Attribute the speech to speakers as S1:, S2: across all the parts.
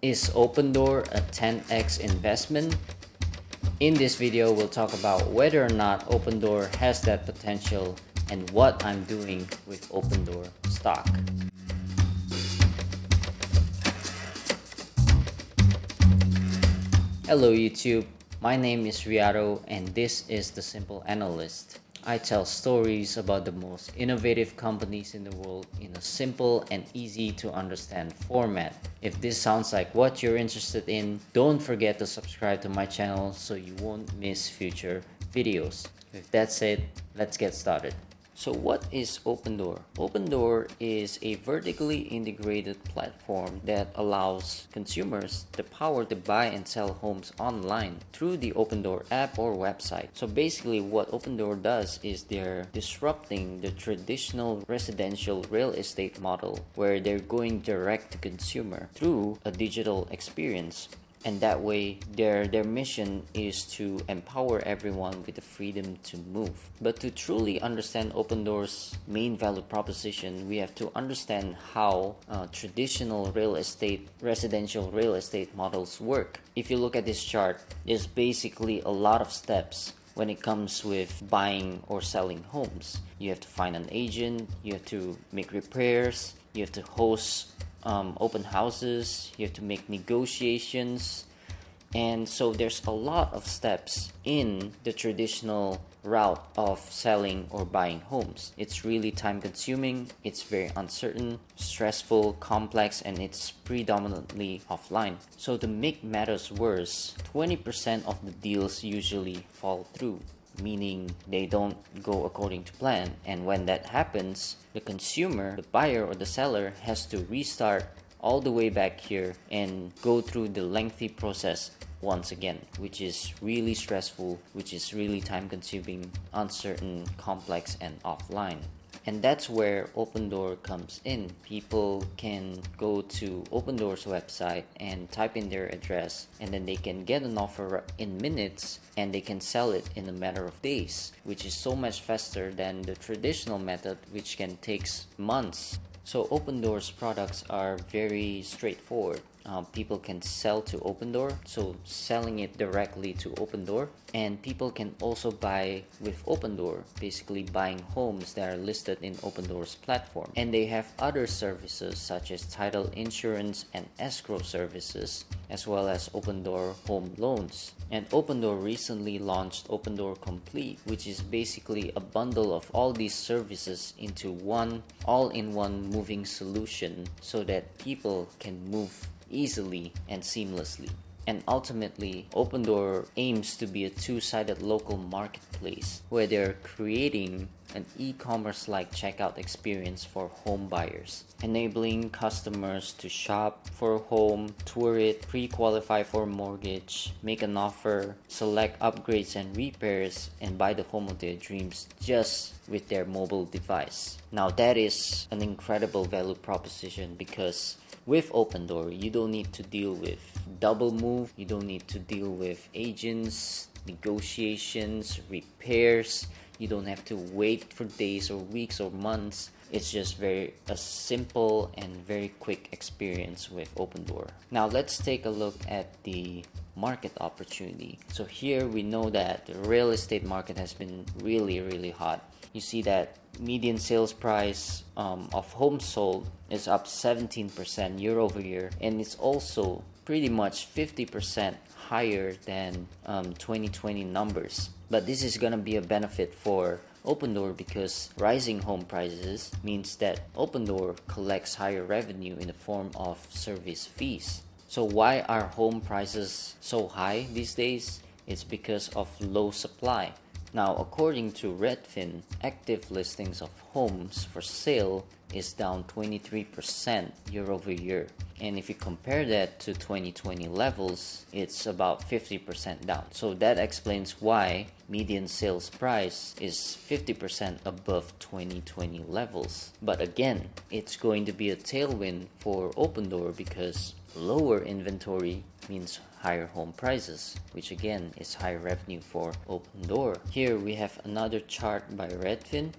S1: Is Opendoor a 10x investment? In this video, we'll talk about whether or not Opendoor has that potential and what I'm doing with Opendoor stock. Hello YouTube, my name is Riato and this is The Simple Analyst. I tell stories about the most innovative companies in the world in a simple and easy to understand format. If this sounds like what you're interested in, don't forget to subscribe to my channel so you won't miss future videos. With that said, let's get started. So what is Opendoor? Opendoor is a vertically integrated platform that allows consumers the power to buy and sell homes online through the Opendoor app or website. So basically what Opendoor does is they're disrupting the traditional residential real estate model where they're going direct to consumer through a digital experience. And that way, their mission is to empower everyone with the freedom to move. But to truly understand Opendoor's main value proposition, we have to understand how traditional residential real estate models work. If you look at this chart, there's basically a lot of steps when it comes with buying or selling homes. You have to find an agent, you have to make repairs, you have to host open houses, you have to make negotiations, and so there's a lot of steps in the traditional route of selling or buying homes. It's really time consuming, it's very uncertain, stressful, complex, and it's predominantly offline. So to make matters worse, 20% of the deals usually fall through, meaning they don't go according to plan. And when that happens, the consumer, the buyer or the seller has to restart all the way back here and go through the lengthy process once again, which is really stressful, which is really time consuming, uncertain, complex, and offline. And that's where Opendoor comes in. People can go to Opendoor's website and type in their address, and then they can get an offer in minutes and they can sell it in a matter of days, which is so much faster than the traditional method, which can take months. So Opendoor's products are very straightforward. People can sell to Opendoor, so selling it directly to Opendoor, and people can also buy with Opendoor, basically buying homes that are listed in Opendoor's platform. And they have other services such as title insurance and escrow services, as well as Opendoor home loans. And Opendoor recently launched Opendoor Complete, which is basically a bundle of all these services into one all-in-one moving solution so that people can move easily and seamlessly. And ultimately, Opendoor aims to be a two-sided local marketplace where they're creating an e-commerce-like checkout experience for home buyers, enabling customers to shop for a home, tour it, pre-qualify for a mortgage, make an offer, select upgrades and repairs, and buy the home of their dreams just with their mobile device. Now that is an incredible value proposition because with Opendoor, you don't need to deal with double move, you don't need to deal with agents, negotiations, repairs, you don't have to wait for days or weeks or months. It's just a simple and very quick experience with Opendoor. Now let's take a look at the market opportunity. So here we know that the real estate market has been really hot. You see that median sales price of homes sold is up 17% year over year, and it's also pretty much 50% higher than 2020 numbers. But this is gonna be a benefit for Opendoor because rising home prices means that Opendoor collects higher revenue in the form of service fees. So why are home prices so high these days? It's because of low supply. Now, according to Redfin, active listings of homes for sale is down 23% year over year. And if you compare that to 2020 levels, it's about 50% down. So that explains why median sales price is 50% above 2020 levels. But again, it's going to be a tailwind for Opendoor because lower inventory means higher home prices, which again is higher revenue for Opendoor. Here we have another chart by Redfin,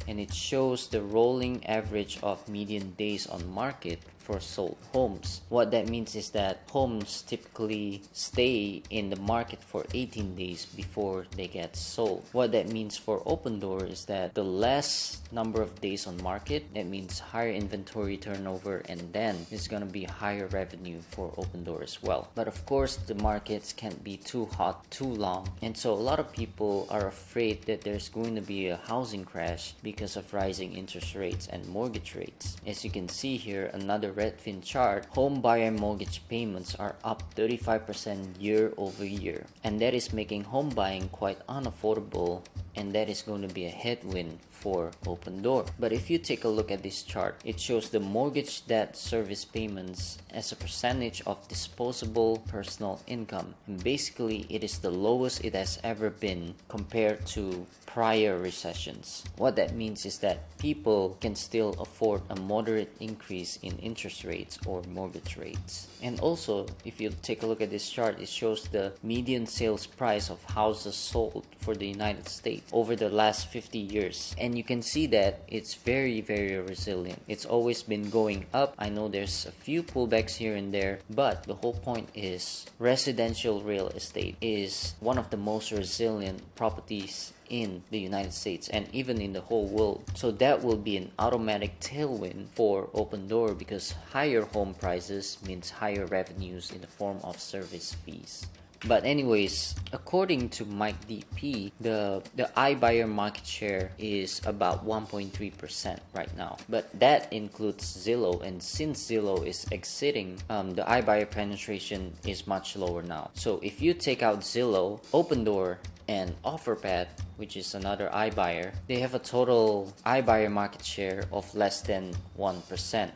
S1: and it shows the rolling average of median days on market for sold homes. What that means is that homes typically stay in the market for 18 days before they get sold. What that means for Opendoor is that the less number of days on market, that means higher inventory turnover, and then it's going to be higher revenue for Opendoor as well. But of course, the markets can't be too hot too long, and so a lot of people are afraid that there's going to be a housing crash because of rising interest rates and mortgage rates. As you can see here, another Redfin chart, home buyer mortgage payments are up 35% year over year, and that is making home buying quite unaffordable, and that is going to be a headwind for Opendoor. But if you take a look at this chart, it shows the mortgage debt service payments as a percentage of disposable personal income, and basically it is the lowest it has ever been compared to prior recessions. What that means is that people can still afford a moderate increase in interest rates or mortgage rates. And also, if you take a look at this chart, it shows the median sales price of houses sold for the United States over the last 50 years. And you can see that it's very, very resilient. It's always been going up. I know there's a few pullbacks here and there, but the whole point is residential real estate is one of the most resilient properties in the United States and even in the whole world. So that will be an automatic tailwind for Opendoor, because higher home prices means higher revenues in the form of service fees. But anyways, according to Mike DP, the iBuyer market share is about 1.3% right now. But that includes Zillow, and since Zillow is exiting, the iBuyer penetration is much lower now. So if you take out Zillow, Opendoor, and OfferPad, which is another iBuyer, they have a total iBuyer market share of less than 1%.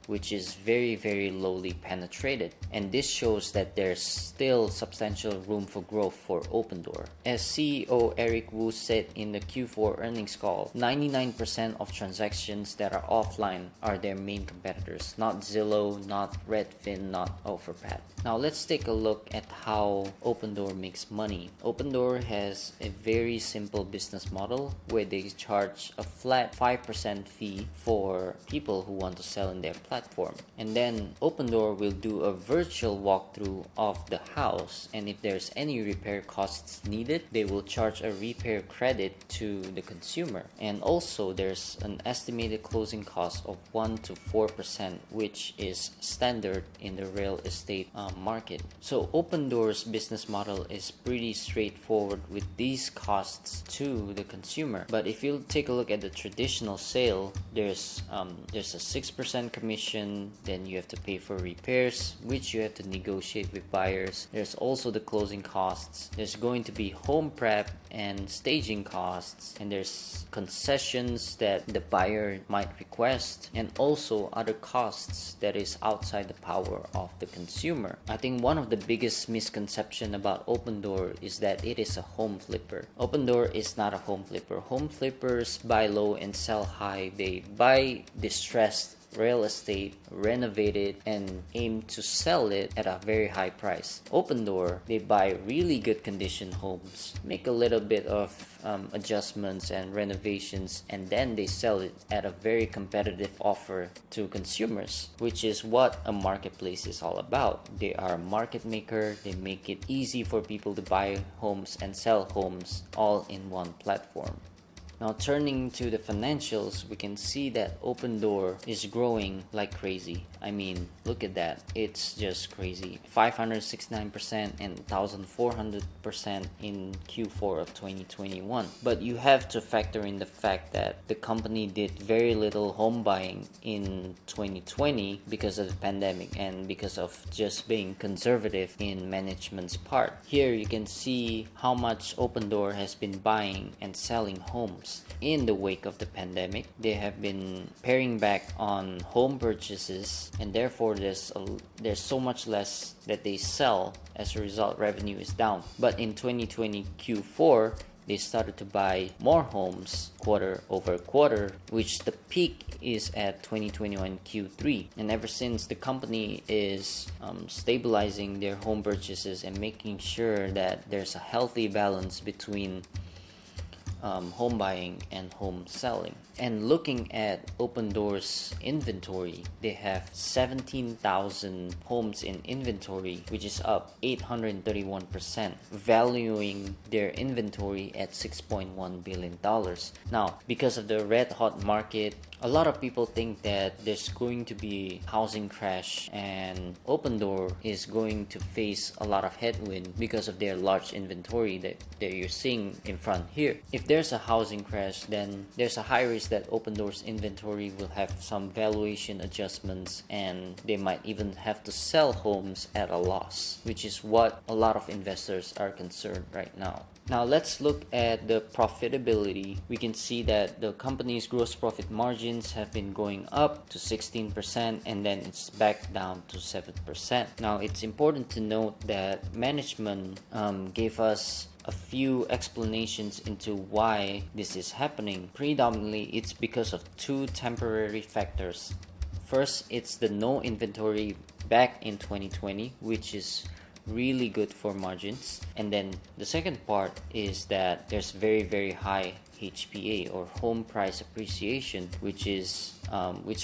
S1: Which is very, very lowly penetrated. And this shows that there's still substantial room for growth for Opendoor. As CEO Eric Wu said in the Q4 earnings call, 99% of transactions that are offline are their main competitors, not Zillow, not Redfin, not OfferPad. Now let's take a look at how Opendoor makes money. Opendoor has a very simple business model where they charge a flat 5% fee for people who want to sell in their platform. And then Opendoor will do a virtual walkthrough of the house, and if there's any repair costs needed, they will charge a repair credit to the consumer. And also there's an estimated closing cost of 1 to 4%, which is standard in the real estate market. So Opendoor's business model is pretty straightforward with these costs to the consumer. But if you take a look at the traditional sale, there's a 6% commission, then you have to pay for repairs, which you have to negotiate with buyers. There's also the closing costs. There's going to be home prep and staging costs, and there's concessions that the buyer might request, and also other costs that is outside the power of the consumer. I think one of the biggest misconception about Opendoor is that it is a home flipper. Opendoor is not a home flipper. Home flippers buy low and sell high. They buy distressed real estate, renovate it, and aim to sell it at a very high price. Opendoor, they buy really good condition homes, make a little bit of adjustments and renovations, and then they sell it at a very competitive offer to consumers, which is what a marketplace is all about. They are a market maker. They make it easy for people to buy homes and sell homes all in one platform. Now turning to the financials, we can see that Opendoor is growing like crazy. I mean, look at that. It's just crazy. 569% and 1,400% in Q4 of 2021. But you have to factor in the fact that the company did very little home buying in 2020 because of the pandemic and because of just being conservative in management's part. Here you can see how much Opendoor has been buying and selling homes. In the wake of the pandemic, they have been paring back on home purchases, and therefore there's so much less that they sell. As a result, revenue is down. But in 2020 Q4, they started to buy more homes quarter over quarter, which the peak is at 2021 Q3. And ever since, the company is stabilizing their home purchases and making sure that there's a healthy balance between home buying and home selling. And looking at Opendoor's inventory, they have 17,000 homes in inventory, which is up 831%, valuing their inventory at $6.1 billion. Now, because of the red hot market, a lot of people think that there's going to be housing crash and Opendoor is going to face a lot of headwind because of their large inventory that you're seeing in front here. If there's a housing crash, then there's a high risk that Opendoor's inventory will have some valuation adjustments and they might even have to sell homes at a loss, which is what a lot of investors are concerned right now. Now let's look at the profitability. We can see that the company's gross profit margins have been going up to 16% and then it's back down to 7%. Now it's important to note that management gave us a few explanations into why this is happening. Predominantly, it's because of two temporary factors. First, it's the no inventory back in 2020, which is really good for margins. And then the second part is that there's very high HPA or home price appreciation, which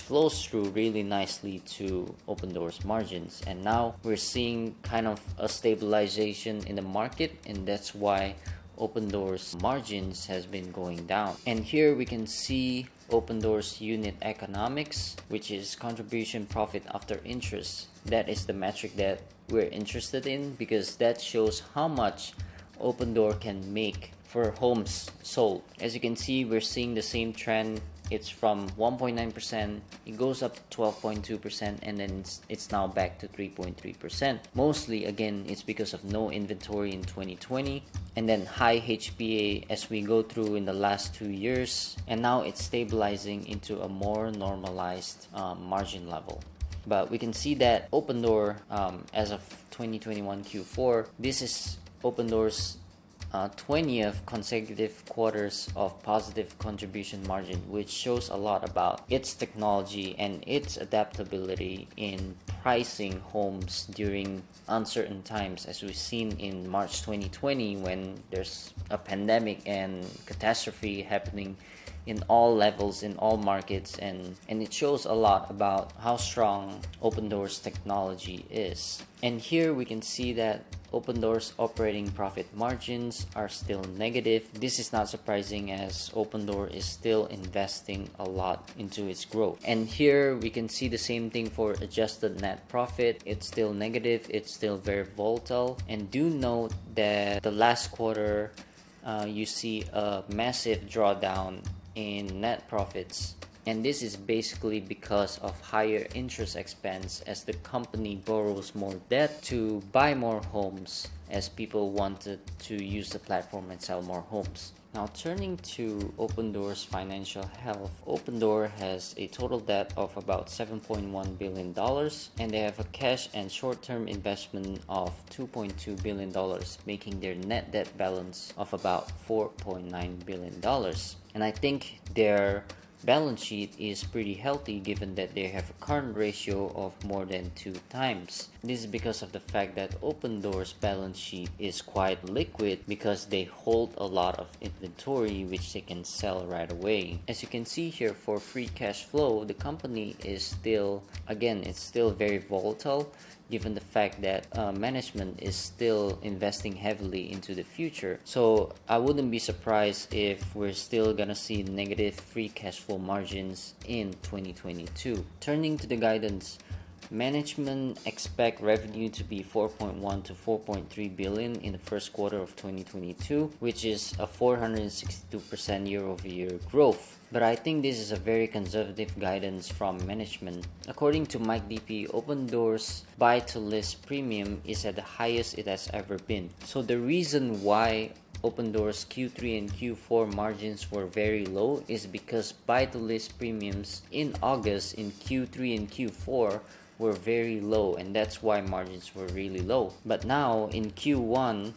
S1: flows through really nicely to Opendoor's margins. And now we're seeing kind of a stabilization in the market, and that's why Opendoor's margins has been going down. And here we can see Opendoor's unit economics, which is contribution profit after interest. That is the metric that we're interested in because that shows how much Opendoor can make for homes sold. As you can see, we're seeing the same trend. It's from 1.9%, it goes up 12.2%, and then it's now back to 3.3%. Mostly, again, it's because of no inventory in 2020 and then high HPA as we go through in the last 2 years, and now it's stabilizing into a more normalized margin level. But we can see that Opendoor, as of 2021 Q4, this is Opendoor's 20th consecutive quarters of positive contribution margin, which shows a lot about its technology and its adaptability in pricing homes during uncertain times, as we've seen in March 2020 when there's a pandemic and catastrophe happening in all levels, in all markets, and it shows a lot about how strong Opendoor's technology is. And here we can see that Opendoor's operating profit margins are still negative. This is not surprising as Opendoor is still investing a lot into its growth. And here we can see the same thing for adjusted net profit. It's still negative, it's still very volatile. And do note that the last quarter you see a massive drawdown in net profits, and this is basically because of higher interest expense as the company borrows more debt to buy more homes as people wanted to use the platform and sell more homes. Now turning to Opendoor's financial health, Opendoor has a total debt of about $7.1 billion and they have a cash and short-term investment of $2.2 billion, making their net debt balance of about $4.9 billion. And I think their balance sheet is pretty healthy given that they have a current ratio of more than 2 times. This is because of the fact that Opendoor's balance sheet is quite liquid because they hold a lot of inventory which they can sell right away. As you can see here, for free cash flow, the company is still, again, it's still very volatile given the fact that management is still investing heavily into the future. So I wouldn't be surprised if we're still gonna see negative free cash flow margins in 2022. Turning to the guidance, management expect revenue to be 4.1 to 4.3 billion in the first quarter of 2022, which is a 462% year-over-year growth. But I think this is a very conservative guidance from management. According to Mike DP, Opendoor's buy-to-list premium is at the highest it has ever been. So the reason why Opendoor's Q3 and Q4 margins were very low is because buy-to-list premiums in August in Q3 and Q4 were very low, and that's why margins were really low. But now in Q1,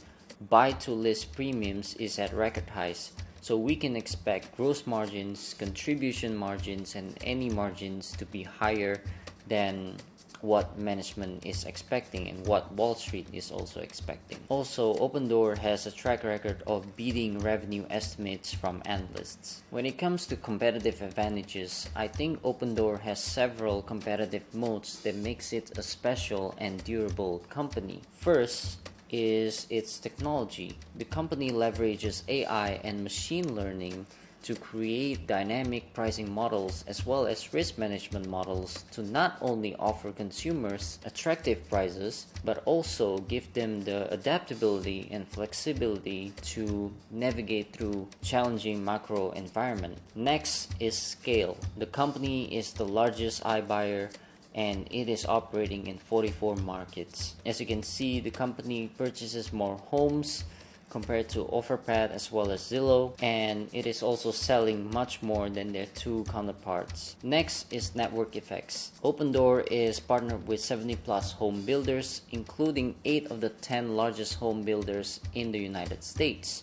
S1: buy-to-list premiums is at record highs. So we can expect gross margins, contribution margins, and any margins to be higher than what management is expecting and what Wall Street is also expecting. Also, Opendoor has a track record of beating revenue estimates from analysts. When it comes to competitive advantages, I think Opendoor has several competitive moats that makes it a special and durable company. First is its technology. The company leverages AI and machine learning to create dynamic pricing models as well as risk management models to not only offer consumers attractive prices but also give them the adaptability and flexibility to navigate through challenging macro environment. Next is scale. The company is the largest iBuyer and it is operating in 44 markets. As you can see, the company purchases more homes compared to OfferPad as well as Zillow, and it is also selling much more than their two counterparts. Next is network effects. Opendoor is partnered with 70 plus home builders, including 8 of the 10 largest home builders in the United States.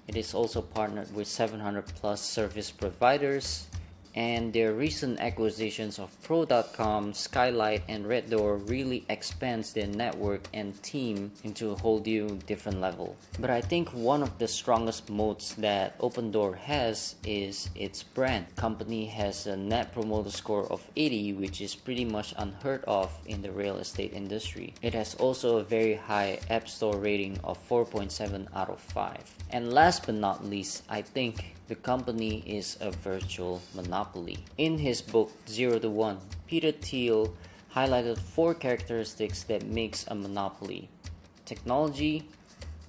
S1: It is also partnered with 700 plus service providers, and their recent acquisitions of Pro.com, Skylight, and Red Door really expands their network and team into a whole new different level. But I think one of the strongest moats that Opendoor has is its brand. The company has a net promoter score of 80, which is pretty much unheard of in the real estate industry. It has also a very high App Store rating of 4.7 out of 5. And last but not least, I think the company is a virtual monopoly. In his book 0 to 1, Peter Thiel highlighted 4 characteristics that makes a monopoly: technology,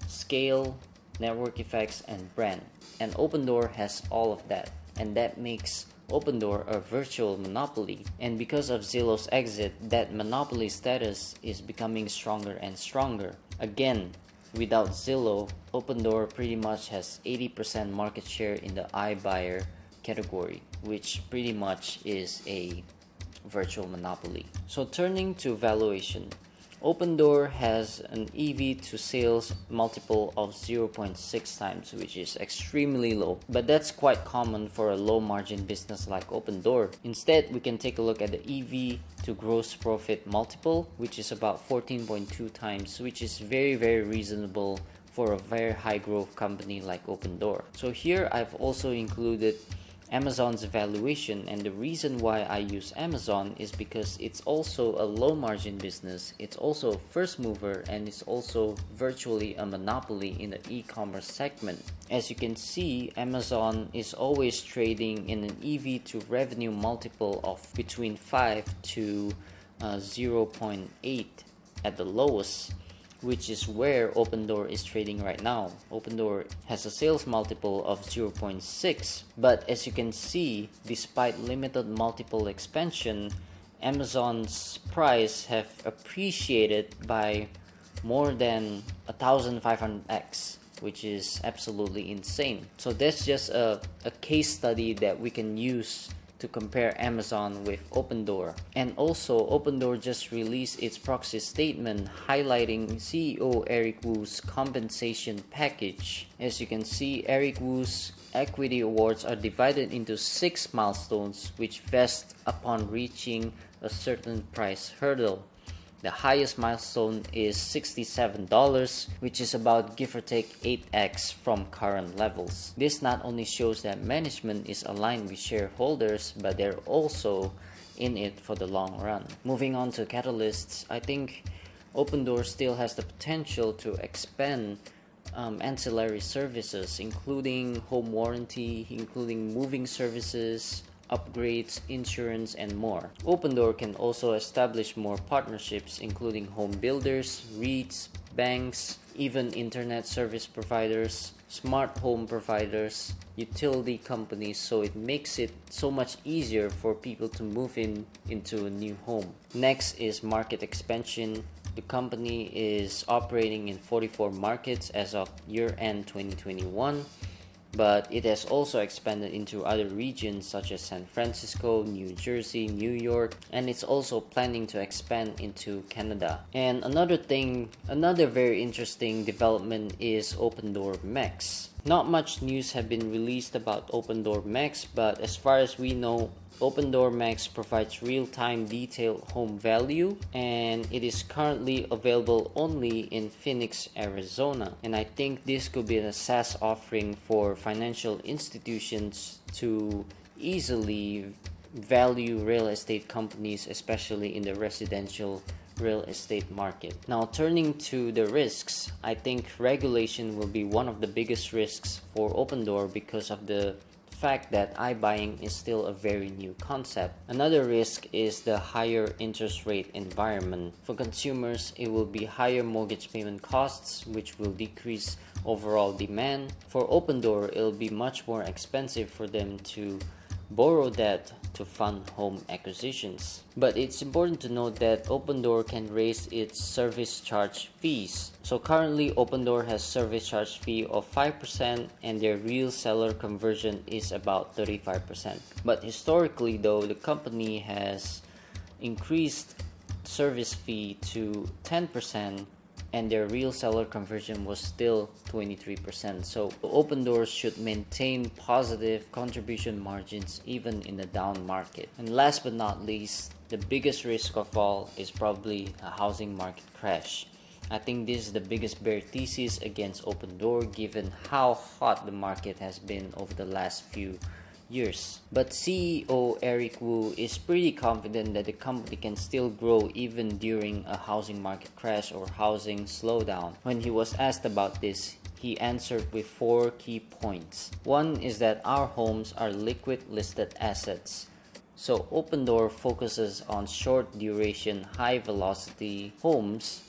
S1: scale, network effects, and brand. And Opendoor has all of that, and that makes Opendoor a virtual monopoly. And because of Zillow's exit, that monopoly status is becoming stronger and stronger. Again, without Zillow, Opendoor pretty much has 80% market share in the iBuyer category, which pretty much is a virtual monopoly. So turning to valuation, Opendoor has an EV to sales multiple of 0.6 times, which is extremely low, but that's quite common for a low margin business like Opendoor. Instead, we can take a look at the EV to gross profit multiple, which is about 14.2 times, which is very reasonable for a very high growth company like Opendoor. So here I've also included Amazon's valuation, and the reason why I use Amazon is because it's also a low margin business, it's also a first mover, and it's also virtually a monopoly in the e-commerce segment. As you can see, Amazon is always trading in an EV to revenue multiple of between 5 to 0.8 at the lowest, which is where Opendoor is trading right now. Opendoor has a sales multiple of 0.6, but as you can see, despite limited multiple expansion, Amazon's price have appreciated by more than 1,500x, which is absolutely insane. So that's just a case study that we can use to compare Amazon with Opendoor. And also, Opendoor just released its proxy statement highlighting CEO Eric Wu's compensation package. As you can see, Eric Wu's equity awards are divided into 6 milestones which vest upon reaching a certain price hurdle. The highest milestone is $67, which is about give or take 8x from current levels. This not only shows that management is aligned with shareholders, but they're also in it for the long run. Moving on to catalysts, I think Opendoor still has the potential to expand ancillary services, including home warranty, including moving services, upgrades, insurance, and more. Opendoor can also establish more partnerships, including home builders, REITs, banks, even internet service providers, smart home providers, utility companies, so it makes it so much easier for people to move into a new home. Next is market expansion. The company is operating in 44 markets as of year-end 2021. But it has also expanded into other regions such as San Francisco, New Jersey, New York, and it's also planning to expand into Canada. And another very interesting development is Opendoor Max. Not much news have been released about Opendoor Max, but as far as we know, Opendoor Max provides real-time detailed home value, and it is currently available only in Phoenix, Arizona. And I think this could be a SaaS offering for financial institutions to easily value real estate companies, especially in the residential real estate market. Now, turning to the risks, I think regulation will be one of the biggest risks for Opendoor because of the fact that iBuying is still a very new concept. Another risk is the higher interest rate environment. For consumers, it will be higher mortgage payment costs, which will decrease overall demand. For Opendoor, it will be much more expensive for them to borrow debt to fund home acquisitions. But it's important to note that Opendoor can raise its service charge fees. So currently Opendoor has service charge fee of 5% and their real seller conversion is about 35%. But historically though, the company has increased service fee to 10% and their real seller conversion was still 23%. So Opendoor should maintain positive contribution margins even in the down market. And last but not least, the biggest risk of all is probably a housing market crash. I think this is the biggest bear thesis against Opendoor given how hot the market has been over the last few years. But CEO Eric Wu is pretty confident that the company can still grow even during a housing market crash or housing slowdown. When he was asked about this, he answered with 4 key points. One is that our homes are liquid listed assets. So Opendoor focuses on short duration, high velocity homes,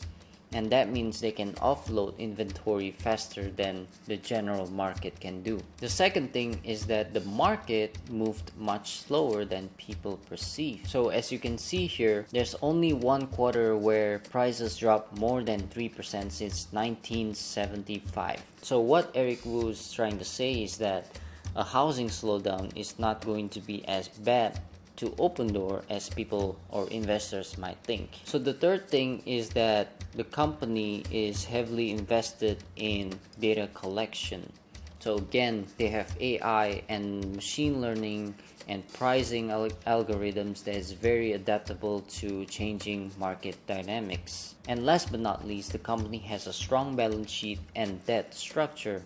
S1: and that means they can offload inventory faster than the general market can do. The second thing is that the market moved much slower than people perceive. So as you can see here, there's only one quarter where prices dropped more than 3% since 1975. So what Eric Wu is trying to say is that a housing slowdown is not going to be as bad to Opendoor as people or investors might think. So the third thing is that the company is heavily invested in data collection. So again, they have AI and machine learning and pricing algorithms that is very adaptable to changing market dynamics. And last but not least, the company has a strong balance sheet and debt structure.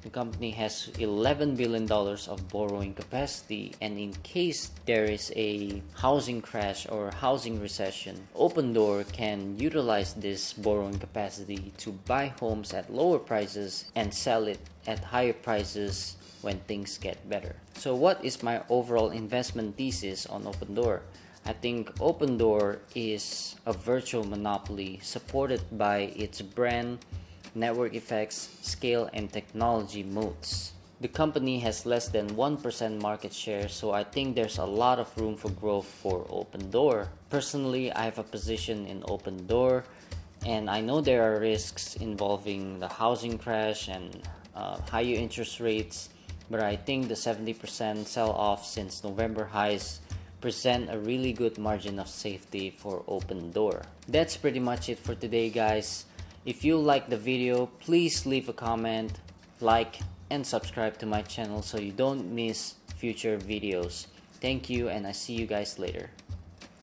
S1: The company has $11 billion of borrowing capacity, and in case there is a housing crash or housing recession, Opendoor can utilize this borrowing capacity to buy homes at lower prices and sell it at higher prices when things get better. So what is my overall investment thesis on Opendoor? I think Opendoor is a virtual monopoly supported by its brand, network effects, scale, and technology moats. The company has less than 1% market share, so I think there's a lot of room for growth for Opendoor. Personally, I have a position in Opendoor, and I know there are risks involving the housing crash and higher interest rates, but I think the 70% sell-off since November highs present a really good margin of safety for Opendoor. That's pretty much it for today, guys. If you like the video, please leave a comment, like, and subscribe to my channel so you don't miss future videos. Thank you, and I see you guys later.